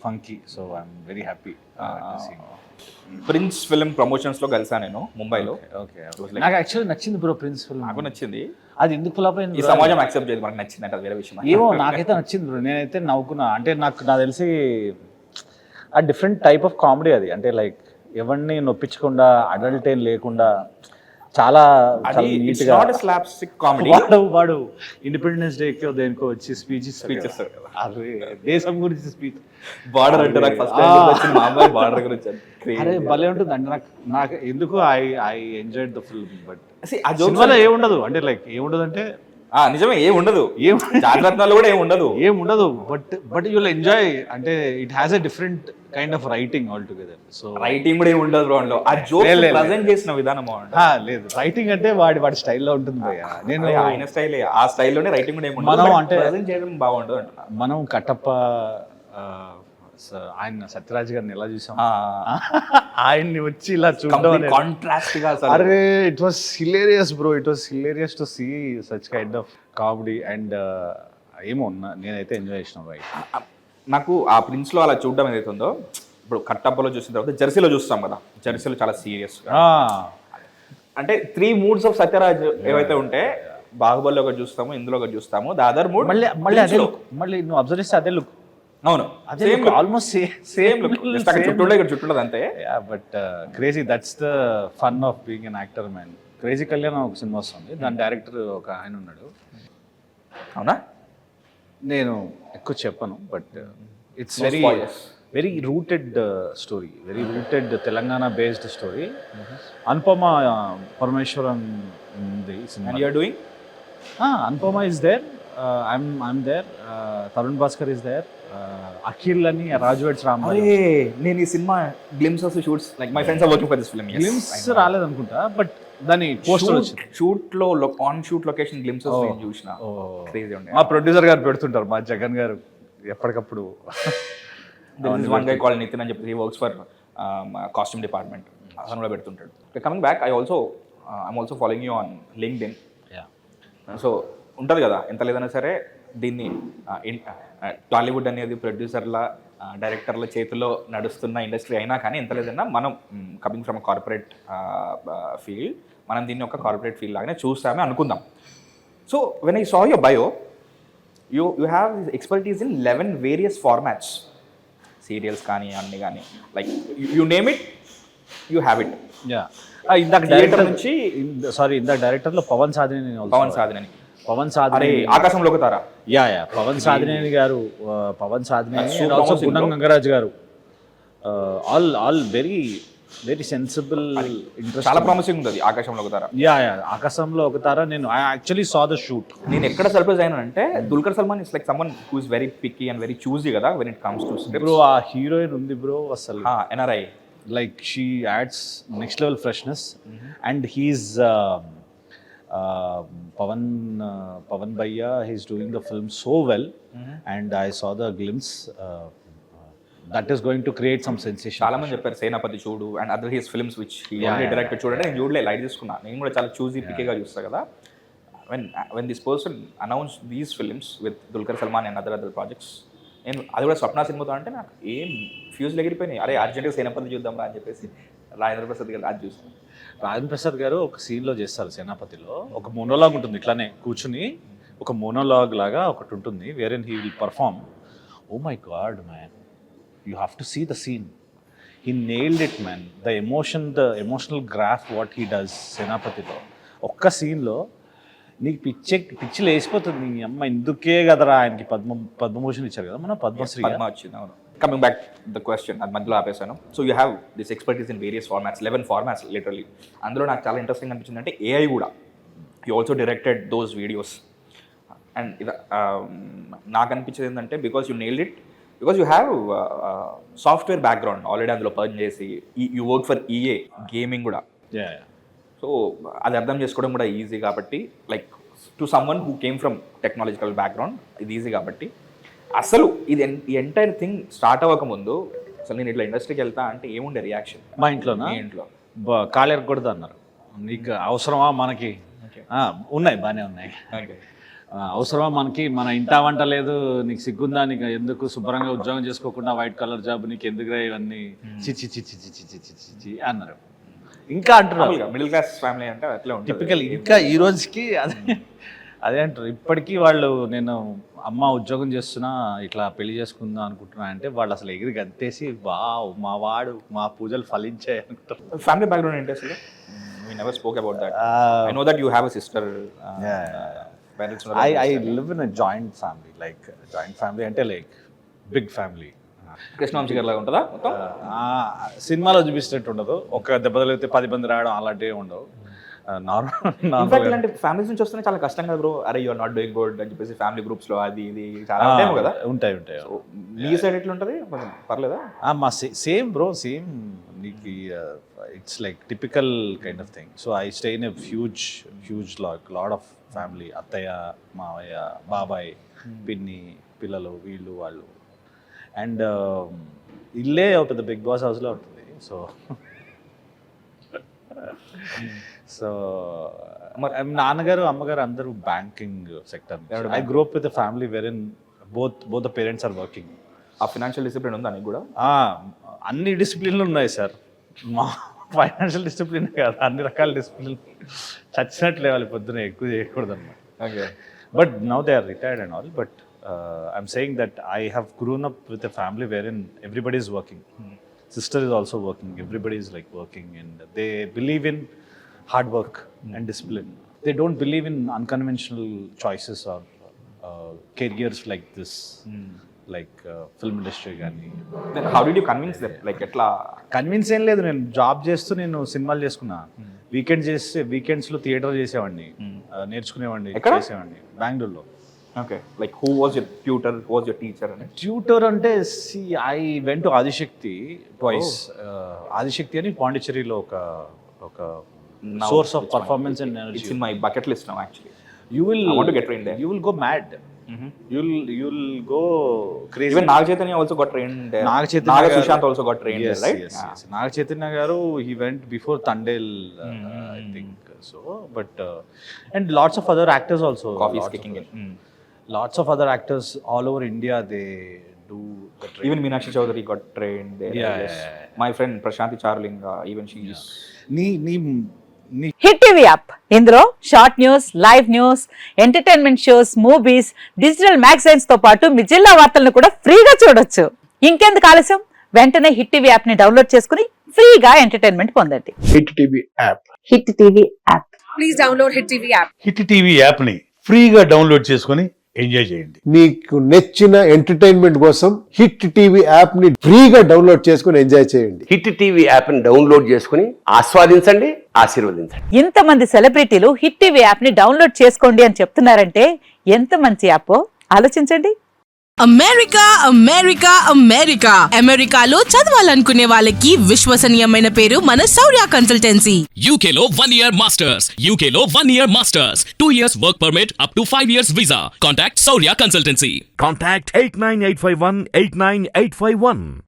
Funky. So I'm very happy. Prince film promotions లో కలిసా నేను ముంబైలో. ఓకే నాకు యాక్చువల్లీ నచ్చింది బ్రో ప్రిన్స్ ఫిల్మ్. నాకు నచ్చింది. అది ఎందుకు ఫ్లాప్ అయింది? ఈ సమాజం యాక్సెప్ట్ చేయదు, మనకు నచ్చింది అంటే అది వేరే విషయం. ఏమో నాకైతే నచ్చింది బ్రో. నేనైతే నవ్వుకున్నా. అంటే నాకు తెలిసి ఆ డిఫరెంట్ టైప్ ఆఫ్ కామెడీ అది. అంటే లైక్ ఎవరిని నొప్పించకుండా, అడల్ట్ ఏం లేకుండా చాలా నీట్గా. Slapstick comedy. వాడు ఇండిపెండెన్స్ డేకి దేనికో వచ్చి స్పీచ్ ఇస్తారు కదా, అరే దేశం గురించి స్పీచ్. బార్డర్ అంటే నాకు ఫస్ట్ టైం వచ్చింది మా అబ్బాయి బార్డర్ గురించి. అరే భలే ఉంటుంది అంటే నాకు ఎందుకు I enjoyed the film. But సినిమాలో ఏముండదు అంటే లైక్ ఏముండదు అంటే నిజమే ఏముండదు, జాగ్రత్తలు కూడా ఏముండదు. But you will enjoy. అంటే it has a different kind of writing all together. So writing కూడా ఏముండదు బ్రో అందులో. ఆ జోక్ ప్రెజెంట్ చేసిన విధానం లేదు. రైటింగ్ అంటే వాడి స్టైల్లో ఉంటుంది. నేను ఆయన స్టైల్, ఆ స్టైల్లోనే రైటింగ్ కూడా ఏముండదు. మనం అంటే ప్రెజెంట్ చేయడం బాగుండదు అంటున్నా. మనం కట్టప్ప ఆయన సత్యరాజ్ గారిని ఎలా చూసాం, ఆయన్ని వచ్చి ఇలా చూడడం కాంట్రాస్ట్ గా. అరే it was hilarious bro. It was hilarious to see such kind of comedy. And ఏమో నేనైతే ఎంజాయ్ చేసిన బై. నాకు ఆ ప్రిన్స్ లో అలా చూడడం ఏదైతే ఉందో, ఇప్పుడు కట్టప్పలో చూసిన తర్వాత జెర్సీలో చూస్తాం కదా, జెర్సీలో చాలా సీరియస్. అంటే 3 moods ఆఫ్ సత్యరాజ్ ఏవైతే ఉంటే, బాహుబలిలో ఒకటి చూస్తాము, ఇందులో ఒకటి చూస్తాము. ద అదర్ మూడ్ మళ్ళీ అదే లుక్. మళ్ళీ నువ్వు అబ్జర్వ్ చేస్తే అదే లుక్. అవును, ఆల్మోస్ట్ సేమ్ లుక్. చుట్టూ అంతే. But crazy, that's the fun of being an actor man. Crazy Kalyan ఒక సినిమా వస్తుంది, దాని డైరెక్టర్ ఒక ఆయన ఉన్నాడు. అవునా? నేను ఎక్కువ చెప్పను, but it's very rooted story, very rooted Telangana based story. Anupama Parameswaran ఉంది సినిమా. Anupama is there, I'm there, Tarun Bhaskar is there, Akhil అని, రాజువేడ్స్ రామ్. నేను ఈ సినిమా glimpses shoots like my friends are working for this film. Glimpse రాలేదనుకుంటా, బట్ దాని పోస్టర్ వచ్చింది. షూట్ లో ఆన్ షూట్ లొకేషన్ గ్లిమ్సెస్ నేను చూసిన. క్రేజీ ఉండే. మా ప్రొడ్యూసర్ గారు పెడుతుంటారు, మా జగన్ గారు ఎప్పటికప్పుడు. వన్ గై కాల్డ్ నితిన్ అని చెప్పి, he works for costume department, అతను కూడా పెడుతుంటాడు. Coming back, I'm also following you on LinkedIn. So ఉంటుంది కదా, ఎంత లేదన్నా సరే దీన్ని టాలీవుడ్ అనేది ప్రొడ్యూసర్ల, డైరెక్టర్ల చేతిలో నడుస్తున్న ఇండస్ట్రీ అయినా కానీ, ఎంత లేదన్నా మనం కమింగ్ ఫ్రమ్ కార్పొరేట్ ఫీల్డ్, మనం దీన్ని ఒక కార్పొరేట్ ఫీల్డ్ లాగానే చూస్తామే అనుకుందాం. So when I saw your bio, you have expertise in 11 various formats, serials కానీ అన్ని కానీ, like you name it, you have it. ఇందాక డైరెక్టర్ నుంచి ఇందాక డైరెక్టర్లో పవన్ సాధినేని ఆకాశంలో ఒక తార. పవన్ సాధినేని గారు, పవన్ సాధినేని, గుణం గంగరాజ్ గారు, all very very sensible, interest. చాలా ప్రామిసింగ్ ఉంది ఆకాశంలో ఒక తార. ఆకాశంలో ఒక తార. నేను I actually saw the shoot. నేను ఎక్కడ సర్ప్రైజ్ అయినా అంటే, Dulquer Salmaan is like someone who is very picky and very choosy కదా when it comes to scripts. Bro ఆ హీరోయిన్ ఉంది బ్రో అసలు, NRI, like she adds next level freshness. And he's Pavan Bhaiya, he's doing the film so well. And I saw the glimpse, that is going to create some sensation. చాలా మంది చెప్పారు సేనాపతి చూడు and other his films which he already directed చూడండి. నేను చూడలే, light తీసుకున్నా. నేను కూడా చాలా చూజీ పిక్గా చూస్తా కదా. when this person announced these films with Dulquer Salmaan and other projects, నేను అది కూడా స్వప్న సినిమాతో అంటే నాకు ఏం ఫ్యూజ్లు ఎగిరిపోయినాయి. అరే అర్జెంట్గా సేనాపతి చూద్దాం రా అని చెప్పేసి రాజేంద్ర ప్రసాద్ గారు అది చూస్తాను. రాజేంద్ర ప్రసాద్ గారు ఒక సీన్లో చేస్తారు సేనాపతిలో, ఒక మోనోలాగ్ ఉంటుంది, ఇట్లానే కూర్చుని ఒక మోనోలాగ్ లాగా ఒకటి ఉంటుంది, where he will perform. Oh my god man, you have to see the scene. He nailed it man. The emotional graph what he does సేనాపతిలో. ఒక్క సీన్లో నీకు పిచ్చి లేసిపోతుంది. నీ అమ్మ ఎందుకే కదరా ఆయనకి పద్మభూషణ్ ఇచ్చారు కదా, మన పద్మశ్రీ వచ్చింది. అవును. కమింగ్ బ్యాక్ ద క్వశ్చన్, అది మధ్యలో ఆపేసాను. So you have this expertise in various formats, 11 formats literally. అందులో నాకు చాలా ఇంట్రెస్టింగ్ అనిపించింది అంటే ఏఐ కూడా. You also directed those videos. And ఇది నాకు అనిపించేది ఏంటంటే, because you nailed it, because you have software background already అందులో పర్న్ చేసి, you work for EA gaming కూడా. సో అది అర్థం చేసుకోవడం కూడా ఈజీ కాబట్టి, like to someone who came from technological background ఇది ఈజీ కాబట్టి. అసలు ఇది ఈ ఎంటైర్ థింగ్ స్టార్ట్ అవ్వకముందు అసలు నేను ఇట్లా ఇండస్ట్రీకి వెళ్తా అంటే ఏముండే రియాక్షన్? మా ఇంట్లో కాలేరు కొడతా అన్నారు. నీకు అవసరమా మనకి ఓకే ఉన్నాయి, బాగానే ఉన్నాయి. ఓకే అవసరమా మనకి, మన ఇంటా వంట లేదు, నీకు సిగ్గుందా, నీకు ఎందుకు శుభ్రంగా ఉద్యోగం చేసుకోకుండా వైట్ కలర్ జాబ్ నీకు ఎందుకురా ఇవన్నీ, చిచి చిచి చిచి చిచి చిచి అన్నారు. ఇంకా అంటున్నారు మిడిల్ క్లాస్ ఫ్యామిలీ అంటే అట్లా ఉంటుంది. టిపికల్. ఇంకా ఈ రోజుకి అదే అంటారు ఇప్పటికీ వాళ్ళు. నేను అమ్మ ఉద్యోగం చేస్తున్నా, ఇట్లా పెళ్లి చేసుకుందాం అనుకుంటున్నా అంటే వాళ్ళు అసలు ఎగిరి గంతేసి వావ్ మా వాడు, మా పూజలు ఫలించాయి అనుకుంటారు. ఫ్యామిలీ బ్యాక్గ్రౌండ్ ఏంటి అసలు? We never spoke about that. I know that you have a sister. Parents are I live in a joint family, like joint family అంటే లైక్ బిగ్ ఫ్యామిలీ. కృష్ణవంశీ గారి లాగా ఉంటుందా మొత్తం? సినిమాలో చూపిస్తున్నట్టు ఉండదు, ఒక దెబ్బ తగిలితే 10 మంది రావడం అలాంటివి ఉండవు. ఇన్ఫాక్ట్ ఇలాంటి ఫ్యామిలీస్ నుంచి వస్తేనే చాలా కష్టం కదా బ్రో. అరే యూఆర్ నాట్ డూయింగ్ గుడ్ అని చెప్పేసి ఫ్యామిలీ గ్రూప్స్ లో అది ఇది చాలా ఉంటాయి కదా. ఉంటాయి. మీ సైడ్ ఎట్లా ఉంటుంది? పర్లేదా? మా సేమ్ బ్రో, సేమ్. నీకు it's like typical kind of thing. So I stay in a huge lot of family. అత్తయ్య, మావయ్య, బాబాయ్, పిన్ని, పిల్లలు, వీళ్ళు వాళ్ళు. అండ్ ఇల్లే పెద్ద బిగ్ బాస్ హౌస్లో ఉంటుంది. సో నాన్నగారు, అమ్మగారు అందరూ banking sector. I grow up with family where in both the parents are working. ఆ ఫైనాన్షియల్ డిసిప్లిన్ ఉందా నీకు కూడా? అన్ని డిసిప్లిన్లు ఉన్నాయి సార్. మా ఫైనాన్షియల్ డిసిప్లిన్ కాదు, అన్ని రకాల డిసిప్లిన్. చచ్చినట్లు లేవాలి, పొద్దున ఎక్కువ చేయకూడదు అన్నమాట. Okay. But now they are retired and all. But I'm saying that I have grown up with a family where in everybody is working. Sister is also working. Everybody is like working, and they believe in hard work and discipline. They don't believe in unconventional choices or careers like this, like film industry gaani. Then how did you convince them? Like etla convince ఏం లేదు. నేను job చేస్తూ నేను సినిమాలు చేసుకున్నా. వీకెండ్స్లో theatre చేసేవాడిని, నేర్చుకునేవాడిని, చేసేవాడిని బెంగళూరులో. Okay. Like who was your tutor, who was your teacher? అని ట్యూటర్ అంటే I went to Adishakti twice. Adishakti అని పాండిచ్చేరిలో ఒక source of performance and energy. It's in my bucket list now actually. I want to get trained there. You will go mad. You'll go crazy. Even Naga Chaitanya also got trained there. Naga Sushant also got trained there, right? Yes. Naga Chaitanya garu, he went before Tandel, I think so. But and lots of other actors also. Coffee is kicking in. Lots of other actors all over India, they do the training. Even Meenakshi Chaudhary got trained there. Yeah. My friend Prashanthi Charulinga, even she is. Hit TV app, ఇందులో short news, live news, entertainment shows, movies, digital magazines తో పాటు మీ జిల్లా వార్తలను కూడా ఫ్రీగా చూడొచ్చు. ఇంకెందుకు ఆలస్యం, వెంటనే హిట్ టీవీ యాప్ ని డౌన్లోడ్ చేసుకుని ఫ్రీగా ఎంటర్టైన్మెంట్ పొందండి. Hit TV app. Hit TV app. Please download hit TV app. Hit TV app ని ఫ్రీగా డౌన్లోడ్ చేసుకొని ఎంజాయ్ చేయండి. మీకు నచ్చిన ఎంటర్టైన్మెంట్ కోసం హిట్ టీవీ యాప్ ని ఫ్రీగా డౌన్లోడ్ చేసుకొని ఎంజాయ్ చేయండి. హిట్ టీవీ యాప్ ని డౌన్లోడ్ చేసుకుని ఆస్వాదించండి, ఆశీర్వదించండి. ఇంతమంది సెలబ్రిటీలు హిట్ టీవీ యాప్ ని డౌన్లోడ్ చేసుకోండి అని చెప్తున్నారంటే ఎంత మంచి యాప్ ఆలోచించండి. అమెరికా అమెరికా అమెరికా అమెరికాలో చదవాలనుకునే వాళ్ళకి విశ్వసనీయమైన పేరు మన శౌర్య కన్సల్టెన్సీ. UK లో 1 year masters, UK లో 1 year masters, 2 years work permit up to 5 years visa. Contact Saurya Consultancy. Contact 89851 89851.